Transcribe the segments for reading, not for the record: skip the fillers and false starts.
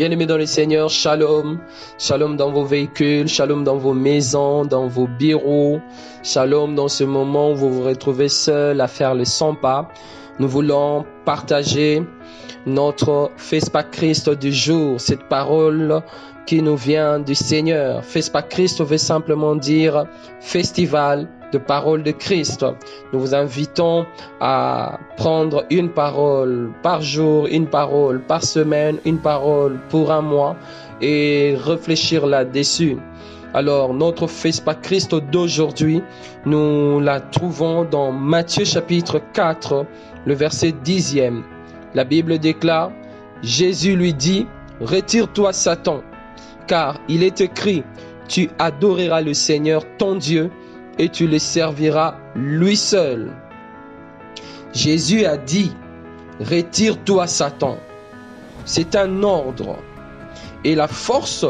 Bien-aimés dans le Seigneur, shalom. Shalom dans vos véhicules, shalom dans vos maisons, dans vos bureaux. Shalom dans ce moment où vous vous retrouvez seul à faire le 100 pas. Nous voulons partager notre FESPA Christ du jour, cette parole qui nous vient du Seigneur. FESPA Christ veut simplement dire festival de parole de Christ. Nous vous invitons à prendre une parole par jour, une parole par semaine, une parole pour un mois et réfléchir là-dessus. Alors, notre FESPA Christ d'aujourd'hui, nous la trouvons dans Matthieu chapitre 4, le verset 10e. La Bible déclare, Jésus lui dit, « Retire-toi Satan, car il est écrit, tu adoreras le Seigneur ton Dieu, et tu le serviras lui seul. » Jésus a dit, « Retire-toi Satan ». C'est un ordre. Et la force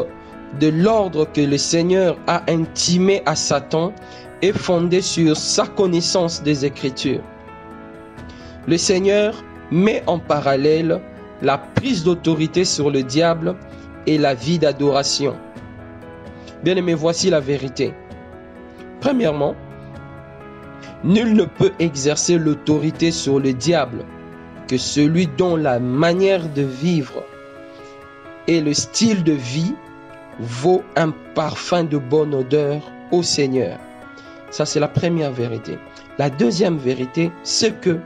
de l'ordre que le Seigneur a intimé à Satan est fondée sur sa connaissance des Écritures. Le Seigneur met en parallèle la prise d'autorité sur le diable et la vie d'adoration. Bien-aimés, voici la vérité. Premièrement, nul ne peut exercer l'autorité sur le diable que celui dont la manière de vivre et le style de vie vaut un parfum de bonne odeur au Seigneur. Ça, c'est la première vérité. La deuxième vérité, c'est que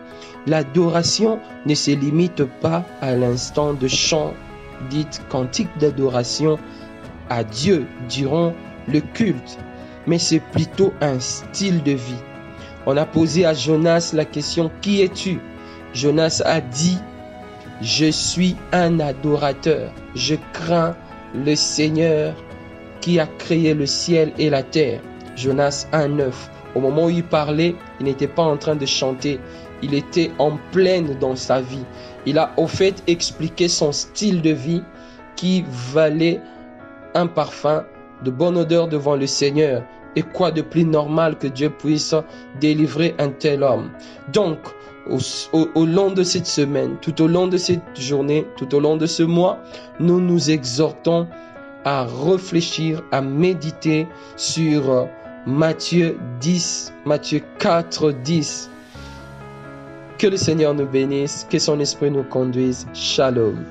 l'adoration ne se limite pas à l'instant de chant, dit cantique d'adoration à Dieu durant le culte, mais c'est plutôt un style de vie. On a posé à Jonas la question, qui es-tu? Jonas a dit, je suis un adorateur, je crains le Seigneur qui a créé le ciel et la terre. Jonas 1,9. Au moment où il parlait, il n'était pas en train de chanter, il était en pleine dans sa vie. Il a au fait expliqué son style de vie qui valait un parfum de bonne odeur devant le Seigneur. Et quoi de plus normal que Dieu puisse délivrer un tel homme? Donc, au long de cette semaine, tout au long de cette journée, tout au long de ce mois, nous nous exhortons à réfléchir, à méditer sur Matthieu 4, 10. Que le Seigneur nous bénisse, que son esprit nous conduise. Shalom.